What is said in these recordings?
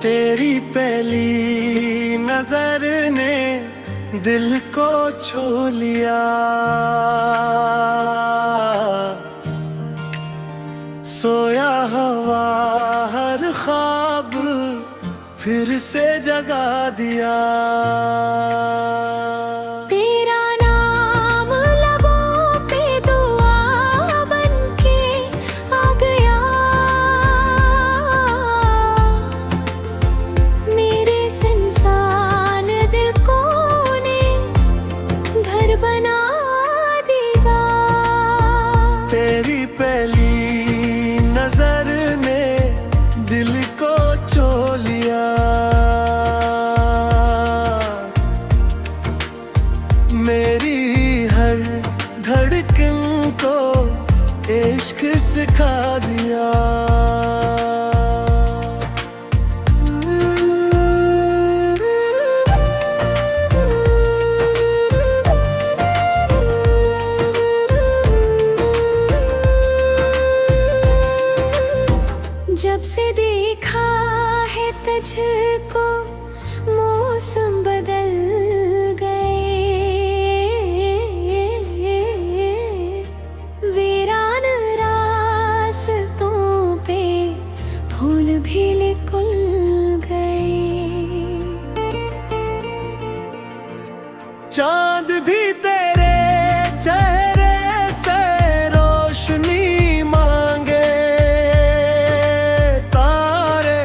तेरी पहली नजर ने दिल को छू लिया। सोया हवा हर ख्वाब फिर से जगा दिया। तेरा नाम लबों पे दुआ बनके आ गया। मेरे इंसान दिल को ने घर बना दिया। तेरी पहली नजर ने दिल को छू लिया। मेरी हर धड़कन को इश्क सिखा दिया। जब से देखा है तुझको मौसम बदल गए। वीरान रास्तों पे फूल भी खिल गए। चांद भी तेरे चेहरे से रोशनी मांगे। तारे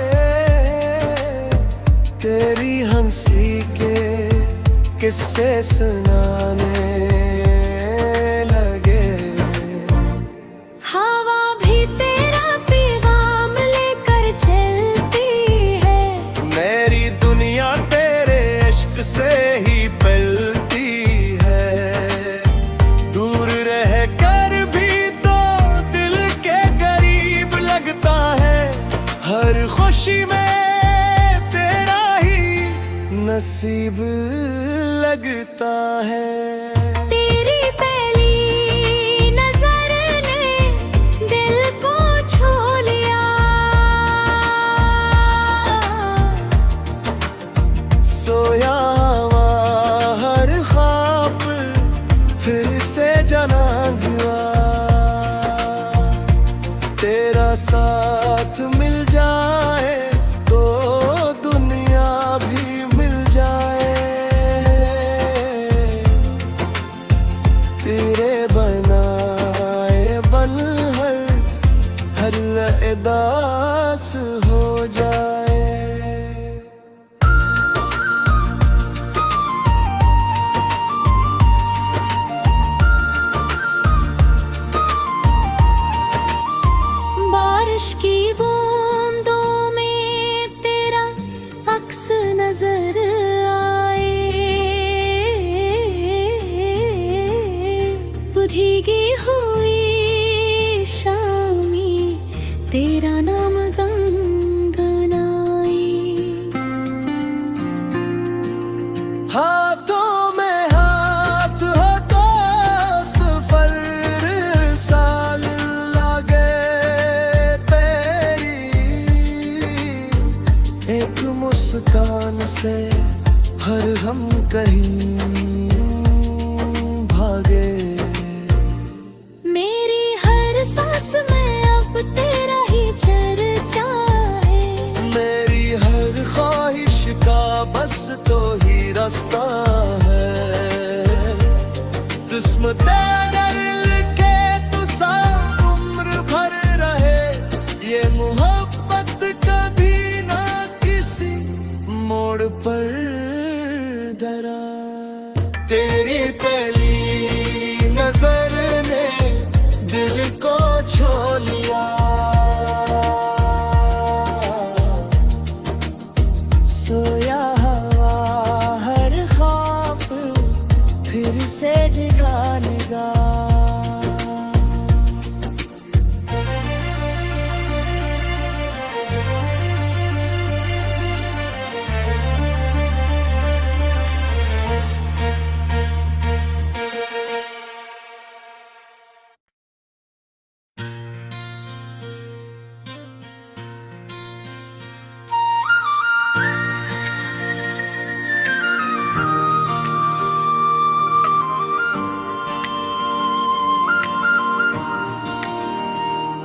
तेरी हंसी के किस्से सुनाने लगे। हवा भी तेरा पैगाम लेकर चलती है। मेरी दुनिया तेरे इश्क से ही पलती है। दूर रह कर भी तो दिल के करीब लगता है। हर खुशी में तेरा ही नसीब लगता है। तेरी पहली नजर ने दिल को छू लिया। सोया हुआ हर ख्वाब फिर से जना गया। तेरा साथ मिल जाए तो दुनिया भी मिल जाए। तेरे बनाए बन हर अदास हो जाए। बारिश की बूंदों में तेरा अक्स नजर आए। भीगी हुई शामी तेरा नाम गुनगुनाए। हाथों में हाथ हो तो सफर साल लगे। तेरी एक मुस्कान से हर हम कहीं भागे। मेरी हर सांस में अब तेरा ही चर्चा है। मेरी हर ख्वाहिश का बस तो ही रास्ता है। किस्मत के तो साथ उम्र भर रहे। ये मोहब्बत कभी ना किसी मोड़ पर डरा। तेरी पहली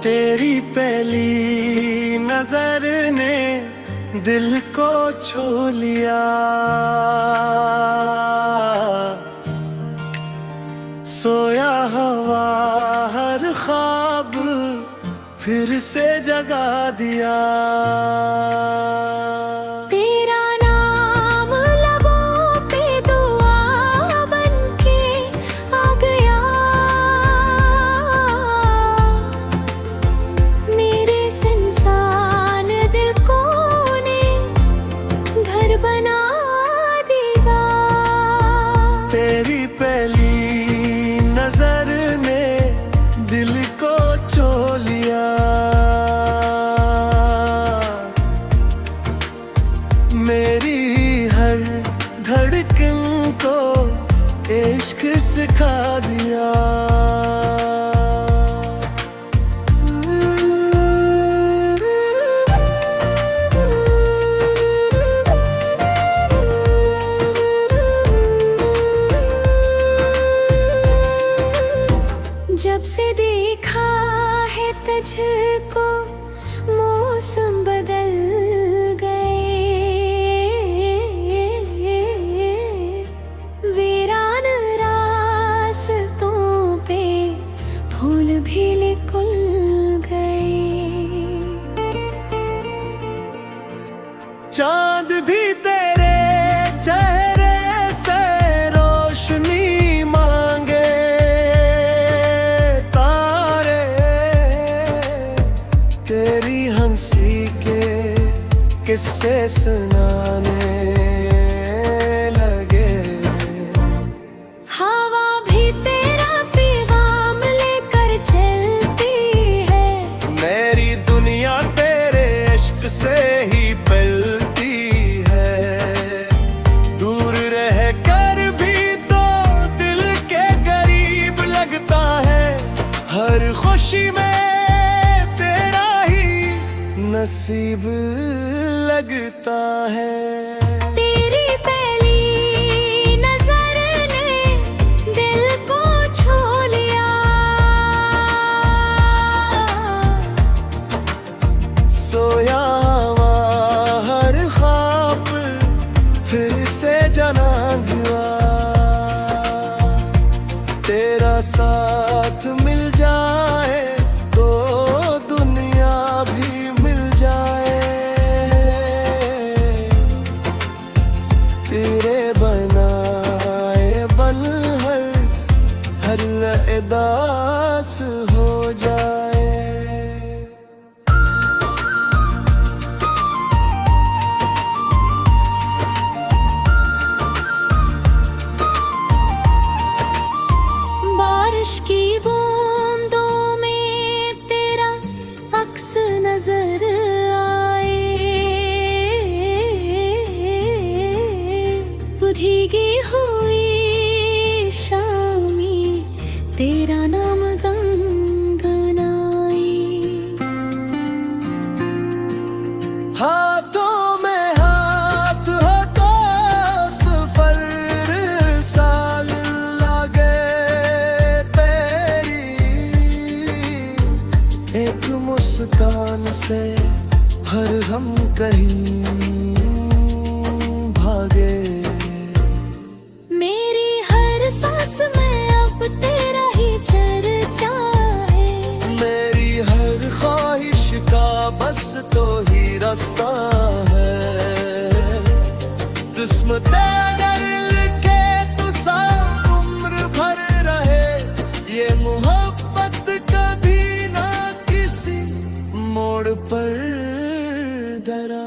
तेरी पहली नजर ने दिल को छू लिया, सोया हुआ हर ख्वाब फिर से जगा दिया। तेरा नाम लबों पे दुआ बनके आ गया, मेरे सुनसान दिल को ने घर बना दिया। तेरी पहली नजर ने दिल को छू लिया, मेरी हर धड़कन को इश्क सिखा दिया। जब से देखा है तुझको मौसम बदल गए, वीरान रास्तों पे फूल भी निकल गए। चांद भी तेरे चेहरे से रोशनी मांगे, तारे तेरी हंसी के किस्से सुनाने लगे। हवा भी तेरा पैगाम लेकर चलती है, मेरी दुनिया तेरे इश्क से ही पलती है। दूर रह कर भी तो दिल के करीब लगता है, हर खुशी में तेरा ही नसीब लगता है। तेरी पहली नजर ने दिल को छू लिया, सोया हुआ हर ख्वाब फिर से जना गया। तेरा साथ मिल जाए तो दुनिया भी मिल जाए, तेरे बनाए बन हर अदास हो जाए। बारिश की बूंदों में तेरा अक्स नजर आए, भीगी हुई शामी तेरा नाम गुनगुनाई। हाथों में हाथ हो तो सफर साल लगे तेरी, एक मुस्कान से हर हम कहीं भागे। मेरी हर सांस में अब तेरा ही चर्चा है, मेरी हर ख्वाहिश का बस तो ही रास्ता है। किस्मत अगर लिखे तो साथ उम्र भर रहे, ये मोहब्बत कभी ना किसी मोड़ पर डरा।